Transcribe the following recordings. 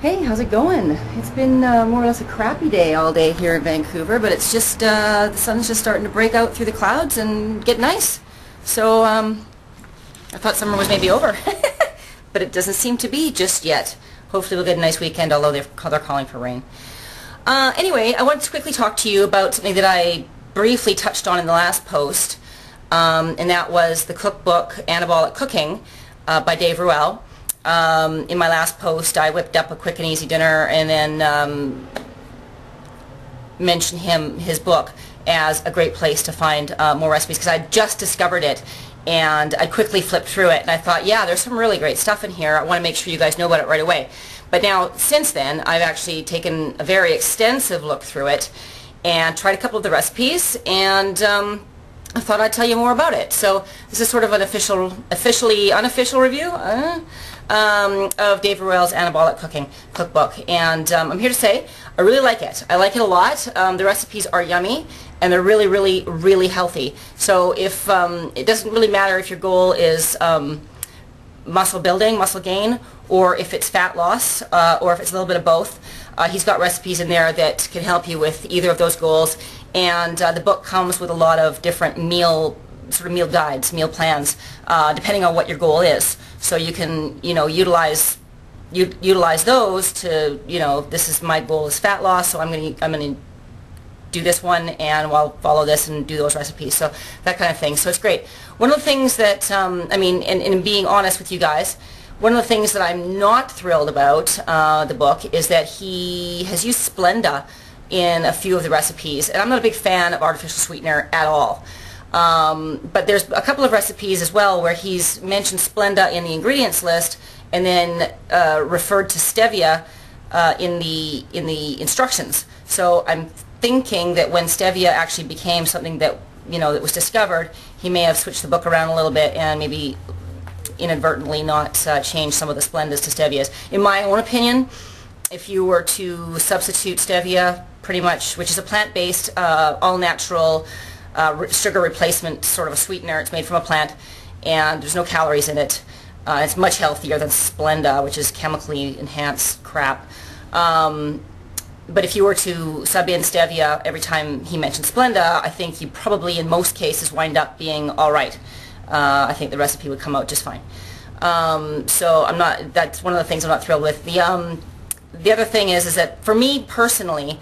Hey, how's it going? It's been more or less a crappy day all day here in Vancouver, but it's just, the sun's just starting to break out through the clouds and get nice. So, I thought summer was maybe over, but it doesn't seem to be just yet. Hopefully we'll get a nice weekend, although they're calling for rain. Anyway, I wanted to quickly talk to you about something that I briefly touched on in the last post, and that was the cookbook, Anabolic Cooking, by Dave Ruel. In my last post, I whipped up a quick and easy dinner and then mentioned his book as a great place to find more recipes, because I just discovered it and I quickly flipped through it and I thought, yeah, there's some really great stuff in here. I want to make sure you guys know about it right away. But now, since then, I've actually taken a very extensive look through it and tried a couple of the recipes, and I thought I'd tell you more about it. So this is sort of an officially unofficial review of Dave Ruel's Anabolic Cooking Cookbook, and I'm here to say I really like it. I like it a lot. The recipes are yummy and they're really, really, really healthy. So if it doesn't really matter if your goal is muscle building, muscle gain, or if it's fat loss, or if it's a little bit of both. He's got recipes in there that can help you with either of those goals, and the book comes with a lot of different meal guides, meal plans, depending on what your goal is. So you can, utilize those to, this is my goal is fat loss, so I'm going to do this one, and I'll follow this and do those recipes. So that kind of thing. So it's great. One of the things that, in being honest with you guys, one of the things that I'm not thrilled about the book is that he has used Splenda in a few of the recipes, and I'm not a big fan of artificial sweetener at all. But there's a couple of recipes as well where he's mentioned Splenda in the ingredients list and then referred to stevia in the instructions. So I'm thinking that when stevia actually became something that that was discovered, he may have switched the book around a little bit and maybe inadvertently not change some of the Splendas to stevias. In my own opinion, if you were to substitute stevia, pretty much, which is a plant-based, all-natural sugar replacement sort of a sweetener. It's made from a plant and there's no calories in it. It's much healthier than Splenda, which is chemically enhanced crap. But if you were to sub in stevia every time he mentioned Splenda, I think you probably in most cases wind up being alright. I think the recipe would come out just fine. So that's one of the things I'm not thrilled with. The other thing is that for me personally,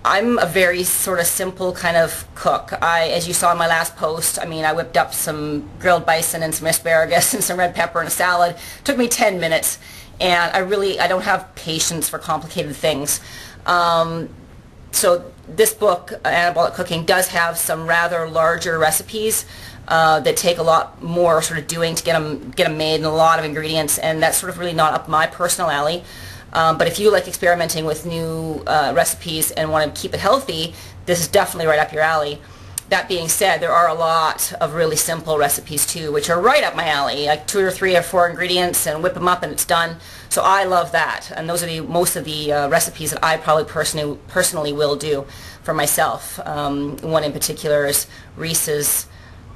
I'm a very sort of simple kind of cook. As you saw in my last post, I whipped up some grilled bison and some asparagus and some red pepper and a salad. It took me 10 minutes, and I don't have patience for complicated things. So this book, Anabolic Cooking, does have some rather larger recipes that take a lot more sort of doing to get them made, and a lot of ingredients, and that's sort of really not up my personal alley. But if you like experimenting with new recipes and want to keep it healthy, this is definitely right up your alley. That being said, there are a lot of really simple recipes too, which are right up my alley, like 2 or 3 or 4 ingredients and whip them up and it's done. So I love that, and those are most of the recipes that I probably personally will do for myself. One in particular is Reese's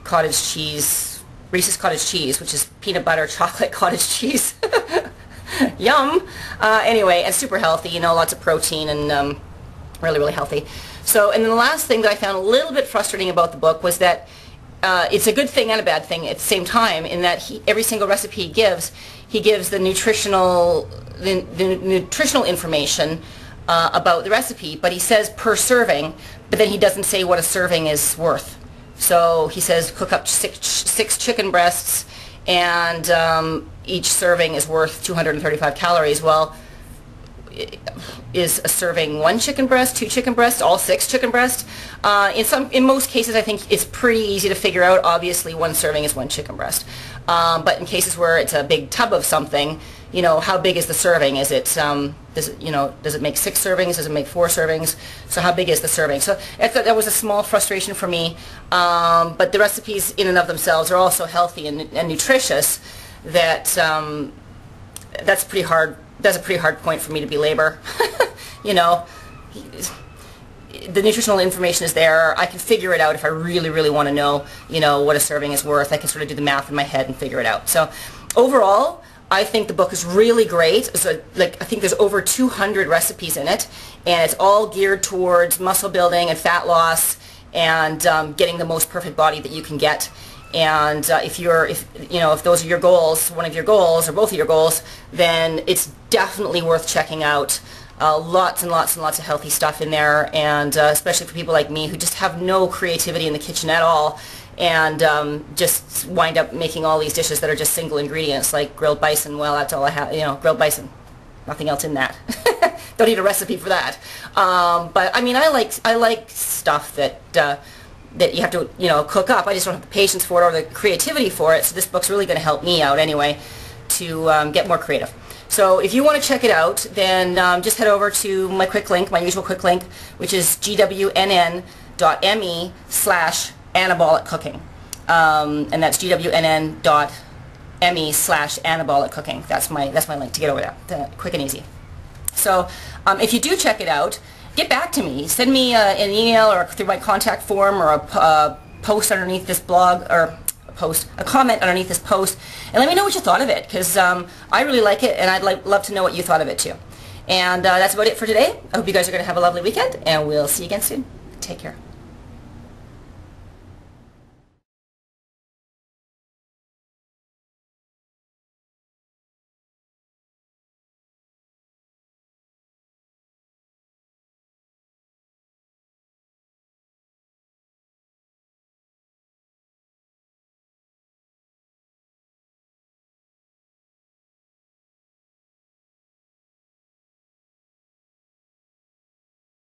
cottage cheese, which is peanut butter chocolate cottage cheese. Yum! Anyway, and super healthy, lots of protein and really, really healthy. So, and then the last thing that I found a little bit frustrating about the book was that it's a good thing and a bad thing at the same time, in that every single recipe he gives the nutritional information about the recipe, but he says per serving, but then he doesn't say what a serving is worth. So he says cook up six chicken breasts, and each serving is worth 235 calories. Well, is a serving 1 chicken breast, 2 chicken breasts, all 6 chicken breasts? In most cases, I think it's pretty easy to figure out. Obviously, 1 serving is 1 chicken breast. But in cases where it's a big tub of something, how big is the serving? Is it does it make 6 servings? Does it make 4 servings? So how big is the serving? So that was a small frustration for me. But the recipes in and of themselves are also healthy and nutritious. That's pretty hard. That's a pretty hard point for me to belabor. The nutritional information is there. I can figure it out if I really, really want to know, what a serving is worth. I can sort of do the math in my head and figure it out. So overall, I think the book is really great. So, like, I think there's over 200 recipes in it, and it's all geared towards muscle building and fat loss and getting the most perfect body that you can get. And if those are your goals, one of your goals or both of your goals, then it's definitely worth checking out. Lots and lots and lots of healthy stuff in there, and especially for people like me who just have no creativity in the kitchen at all, and just wind up making all these dishes that are just single ingredients, like grilled bison. Well, that's all I have, grilled bison. Nothing else in that. Don't need a recipe for that. But I mean, I like stuff that you have to cook up. I just don't have the patience for it or the creativity for it. So this book's really going to help me out anyway to get more creative. So if you want to check it out, then just head over to my quick link, my usual quick link, which is gwnn.me/anabolic cooking. And that's gwnn.me/anabolic cooking. That's my link to get over there. Quick and easy. So if you do check it out, get back to me. Send me an email or through my contact form or a post underneath this blog, or a comment underneath this post, and let me know what you thought of it, because I really like it, and I'd love to know what you thought of it too. And that's about it for today. I hope you guys are going to have a lovely weekend, and we'll see you again soon. Take care.